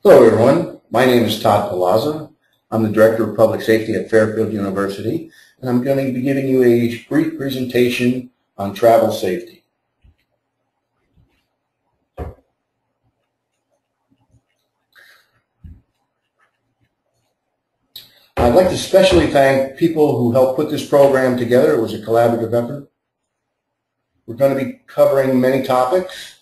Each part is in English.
Hello everyone, my name is Todd Palazza. I'm the Director of Public Safety at Fairfield University, and I'm going to be giving you a brief presentation on travel safety. I'd like to especially thank people who helped put this program together. It was a collaborative effort. We're going to be covering many topics: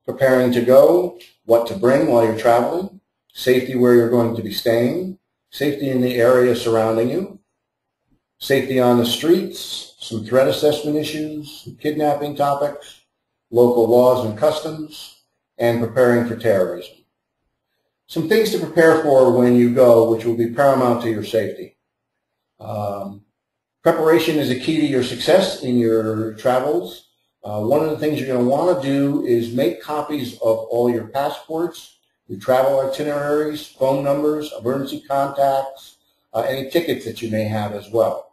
preparing to go, what to bring while you're traveling, safety where you're going to be staying, safety in the area surrounding you, safety on the streets, some threat assessment issues, some kidnapping topics, local laws and customs, and preparing for terrorism. Some things to prepare for when you go, which will be paramount to your safety. Preparation is a key to your success in your travels. One of the things you're going to want to do is make copies of all your passports, your travel itineraries, phone numbers, emergency contacts, any tickets that you may have as well.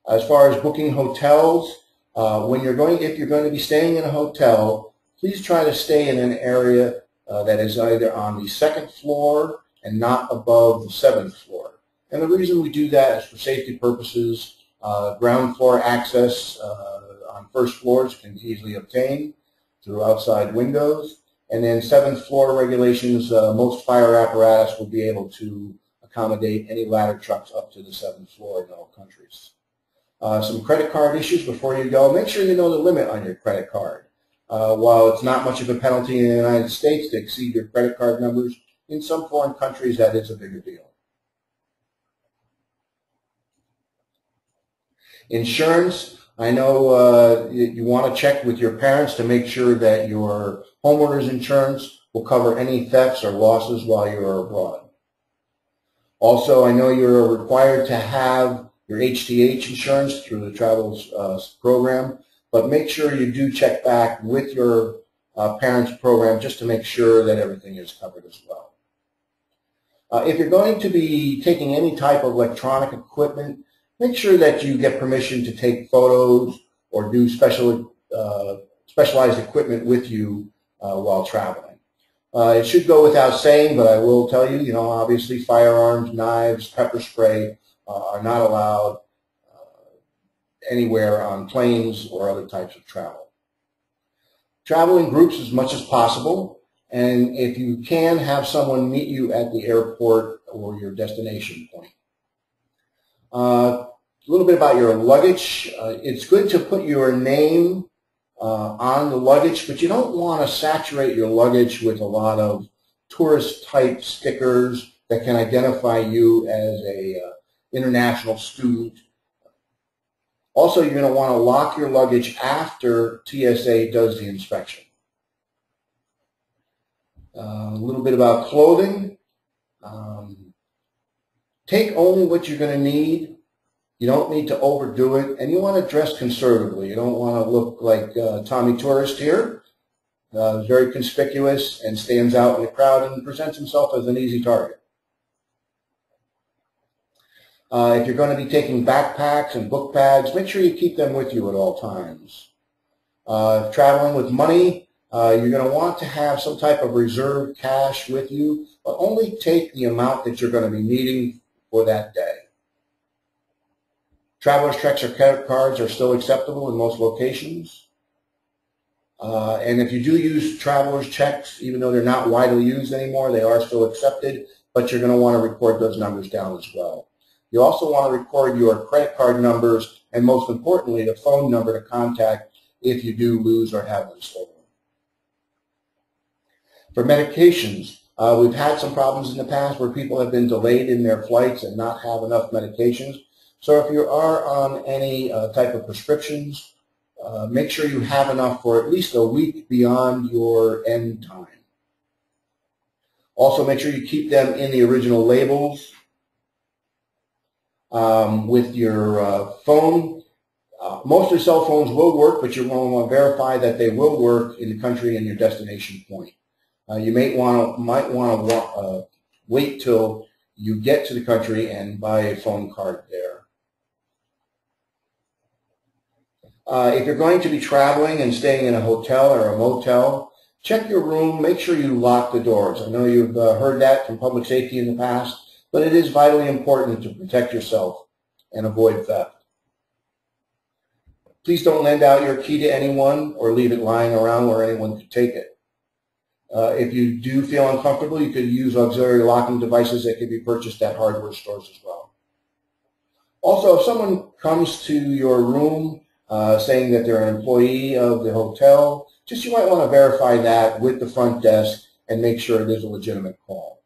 As far as booking hotels, if you're going to be staying in a hotel, please try to stay in an area that is either on the second floor and not above the seventh floor. And the reason we do that is for safety purposes. Ground floor access on first floors can be easily obtained through outside windows. And then seventh floor regulations, most fire apparatus will be able to accommodate any ladder trucks up to the seventh floor in all countries. Some credit card issues before you go. Make sure you know the limit on your credit card. While it's not much of a penalty in the United States to exceed your credit card numbers, in some foreign countries that is a bigger deal. Insurance, I know you want to check with your parents to make sure that your homeowner's insurance will cover any thefts or losses while you're abroad. Also, I know you're required to have your HTH insurance through the travel program, but make sure you do check back with your parents' program just to make sure that everything is covered as well. If you're going to be taking any type of electronic equipment, make sure that you get permission to take photos or do specialized equipment with you while traveling. It should go without saying, but I will tell you, obviously firearms, knives, pepper spray are not allowed anywhere on planes or other types of travel. Travel in groups as much as possible, and if you can, have someone meet you at the airport or your destination point. A little bit about your luggage. It's good to put your name on the luggage, but you don't want to saturate your luggage with a lot of tourist-type stickers that can identify you as a international student. Also, you're going to want to lock your luggage after TSA does the inspection. A little bit about clothing. Take only what you're going to need. You don't need to overdo it, and you want to dress conservatively. You don't want to look like Tommy Tourist here. Very conspicuous and stands out in the crowd and presents himself as an easy target. If you're going to be taking backpacks and book bags, make sure you keep them with you at all times. Traveling with money, you're going to want to have some type of reserve cash with you, but only take the amount that you're going to be needing for that day. Traveler's checks or credit cards are still acceptable in most locations. And if you do use traveler's checks, even though they're not widely used anymore, they are still accepted, but you're going to want to record those numbers down as well. You also want to record your credit card numbers and, most importantly, the phone number to contact if you do lose or have them stolen. For medications, we've had some problems in the past where people have been delayed in their flights and not have enough medications. So if you are on any type of prescriptions, make sure you have enough for at least a week beyond your end time. Also, make sure you keep them in the original labels. With your phone, most of your cell phones will work, but you're going to want to verify that they will work in the country and your destination point. You might want to wait till you get to the country and buy a phone card there. If you're going to be traveling and staying in a hotel or a motel, Check your room. Make sure you lock the doors. I know you've heard that from public safety in the past, but it is vitally important to protect yourself and avoid theft. Please don't lend out your key to anyone or leave it lying around where anyone could take it. If you do feel uncomfortable, you could use auxiliary locking devices that can be purchased at hardware stores as well. Also, if someone comes to your room saying that they're an employee of the hotel, you might want to verify that with the front desk and make sure it is a legitimate call.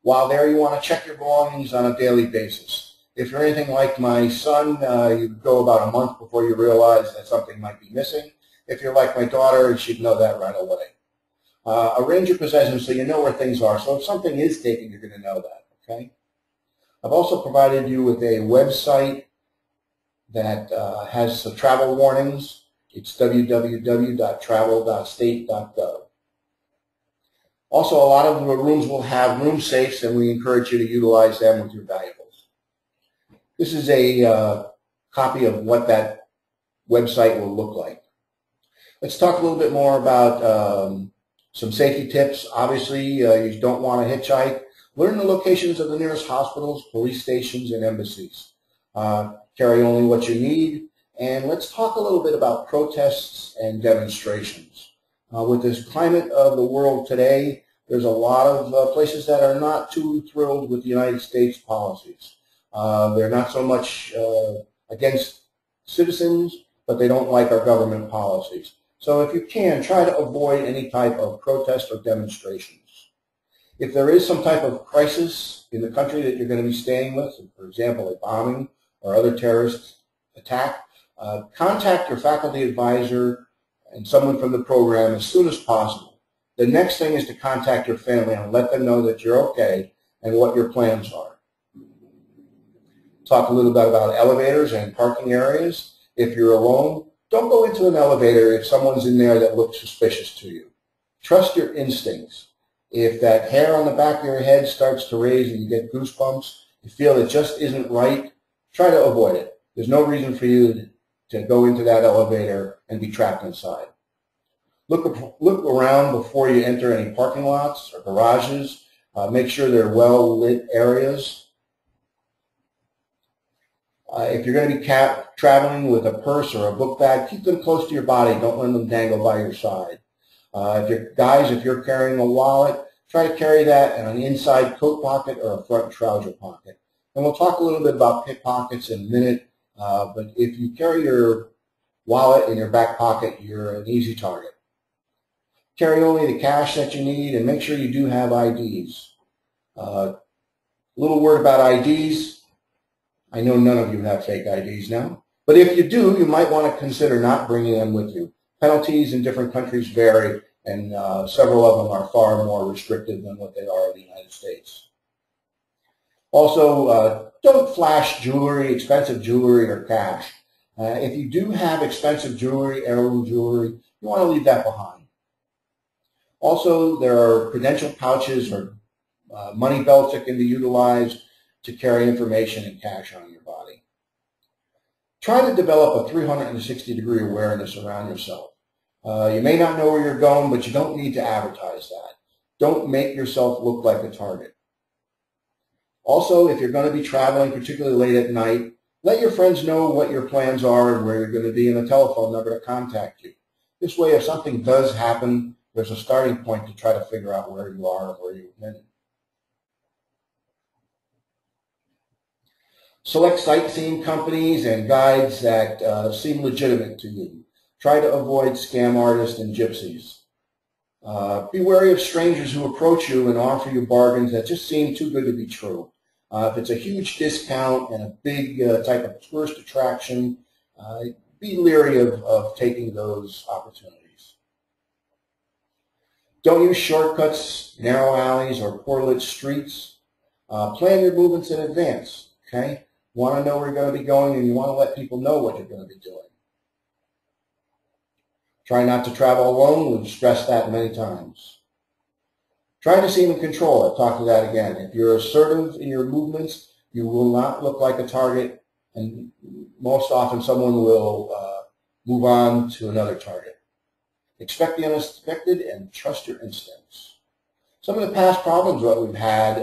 While there, you want to check your belongings on a daily basis. If you're anything like my son, you go about a month before you realize that something might be missing. If you're like my daughter, she'd know that right away. Arrange your possessions so you know where things are. So if something is taken, you're going to know that, okay? I've also provided you with a website that has some travel warnings. It's www.travel.state.gov. Also, a lot of the rooms will have room safes, and we encourage you to utilize them with your valuables. This is a copy of what that website will look like. Let's talk a little bit more about some safety tips. Obviously, you don't want to hitchhike. Learn the locations of the nearest hospitals, police stations, and embassies. Carry only what you need. And let's talk a little bit about protests and demonstrations. With this climate of the world today, there's a lot of places that are not too thrilled with the United States policies. They're not so much against citizens, but they don't like our government policies. So if you can, try to avoid any type of protest or demonstrations. If there is some type of crisis in the country that you're going to be staying with, for example, a bombing or other terrorist attack, contact your faculty advisor and someone from the program as soon as possible. The next thing is to contact your family and let them know that you're okay and what your plans are. Talk a little bit about elevators and parking areas. If you're alone, don't go into an elevator if someone's in there that looks suspicious to you. Trust your instincts. If that hair on the back of your head starts to raise and you get goosebumps, you feel it just isn't right, try to avoid it. There's no reason for you to go into that elevator and be trapped inside. Look around before you enter any parking lots or garages. Make sure they're well-lit areas. If you're going to be traveling with a purse or a book bag, keep them close to your body. Don't let them dangle by your side. If you're carrying a wallet, try to carry that in an inside coat pocket or a front trouser pocket. And we'll talk a little bit about pickpockets in a minute, but if you carry your wallet in your back pocket, you're an easy target. Carry only the cash that you need and make sure you do have IDs. A little word about IDs. I know none of you have fake IDs now, but if you do, you might want to consider not bringing them with you. Penalties in different countries vary, and several of them are far more restrictive than what they are in the United States. Also, don't flash jewelry, expensive jewelry, or cash. If you do have expensive jewelry, heirloom jewelry, you want to leave that behind. Also, there are credential pouches or money belts that can be utilized to carry information and cash on your body. Try to develop a 360-degree awareness around yourself. You may not know where you're going, but you don't need to advertise that. Don't make yourself look like a target. Also, if you're going to be traveling, particularly late at night, let your friends know what your plans are and where you're going to be and a telephone number to contact you. This way, if something does happen, there's a starting point to try to figure out where you are and where you're headed. Select sightseeing companies and guides that seem legitimate to you. Try to avoid scam artists and gypsies. Be wary of strangers who approach you and offer you bargains that just seem too good to be true. If it's a huge discount and a big type of tourist attraction, be leery of taking those opportunities. Don't use shortcuts, narrow alleys, or poor-lit streets. Plan your movements in advance, okay? You want to know where you're going to be going, and you want to let people know what you're going to be doing. Try not to travel alone. We've stressed that many times. Try to seem in control. I've talked to that again. If you're assertive in your movements, you will not look like a target, and most often someone will move on to another target. Expect the unexpected and trust your instincts. Some of the past problems that we've had,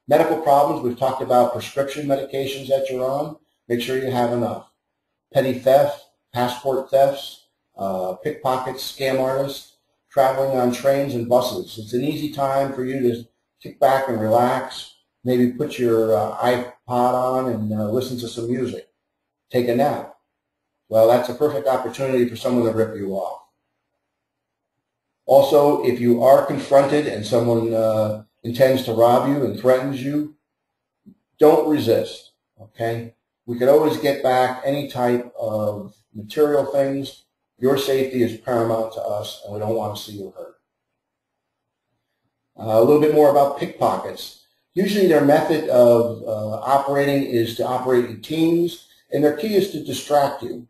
medical problems, we've talked about prescription medications that you're on. Make sure you have enough. Petty theft, passport thefts, pickpockets, scam artists, traveling on trains and buses. It's an easy time for you to kick back and relax, maybe put your iPod on and listen to some music. Take a nap. Well, that's a perfect opportunity for someone to rip you off. Also, if you are confronted and someone intends to rob you and threatens you, don't resist, okay? We could always get back any type of material things. Your safety is paramount to us, and we don't want to see you hurt. A little bit more about pickpockets. Usually their method of operating is to operate in teams, and their key is to distract you.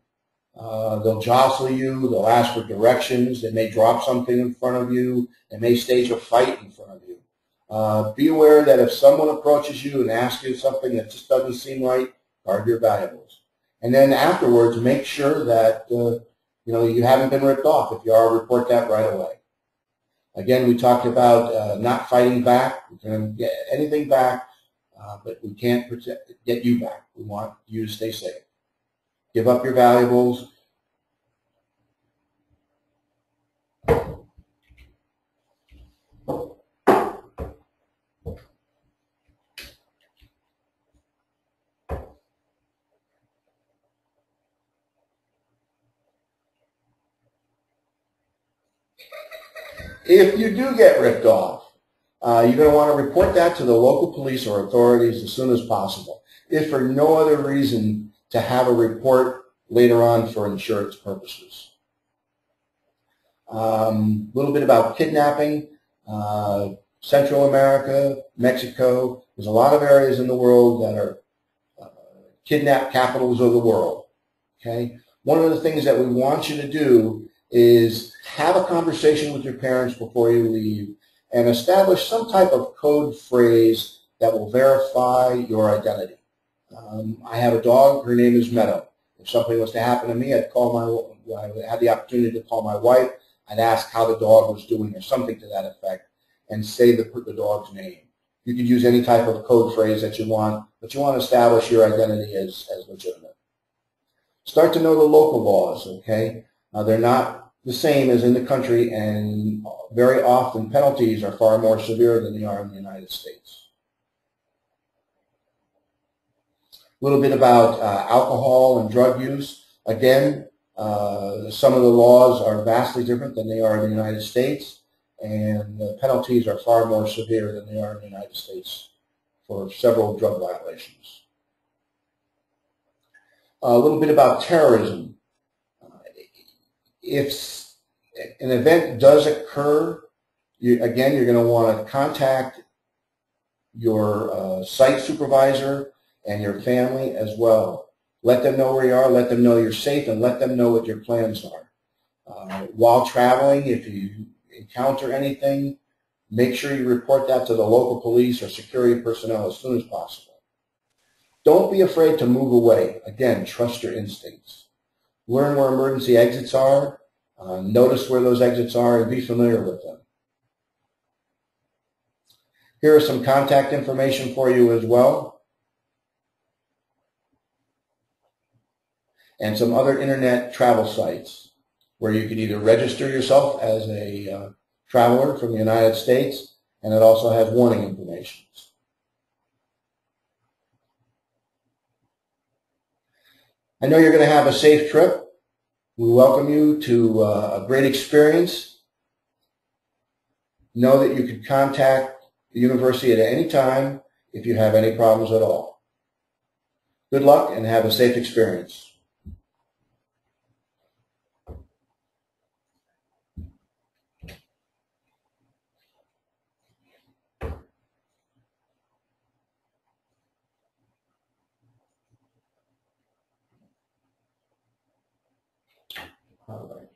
They'll jostle you, they'll ask for directions, they may drop something in front of you, they may stage a fight in front of you. Be aware that if someone approaches you and asks you something that just doesn't seem right, guard your valuables. And then afterwards, make sure that you haven't been ripped off. If you are, report that right away. Again, we talked about not fighting back. We can get anything back, but we can't get you back. We want you to stay safe. Give up your valuables. If you do get ripped off, you're going to want to report that to the local police or authorities as soon as possible, if for no other reason to have a report later on for insurance purposes. A little bit about kidnapping. Central America, Mexico, there's a lot of areas in the world that are kidnap capitals of the world. Okay? One of the things that we want you to do is have a conversation with your parents before you leave and establish some type of code phrase that will verify your identity. I have a dog. Her name is Meadow. If something was to happen to me, I had the opportunity to call my wife. I'd ask how the dog was doing or something to that effect and say the dog's name. You could use any type of code phrase that you want, but you want to establish your identity as legitimate. Start to know the local laws, okay? They're not the same as in the country, and very often penalties are far more severe than they are in the United States. A little bit about alcohol and drug use. Again, some of the laws are vastly different than they are in the United States, and the penalties are far more severe than they are in the United States for several drug violations. A little bit about terrorism. If an event does occur, again, you're going to want to contact your site supervisor and your family as well. Let them know where you are, let them know you're safe, and let them know what your plans are. While traveling, if you encounter anything, make sure you report that to the local police or security personnel as soon as possible. Don't be afraid to move away. Again, trust your instincts. Learn where emergency exits are, notice where those exits are, and be familiar with them. Here are some contact information for you as well, and some other internet travel sites where you can either register yourself as a traveler from the United States, and it also has warning information. I know you're going to have a safe trip. We welcome you to a great experience. Know that you can contact the university at any time if you have any problems at all. Good luck and have a safe experience. All right.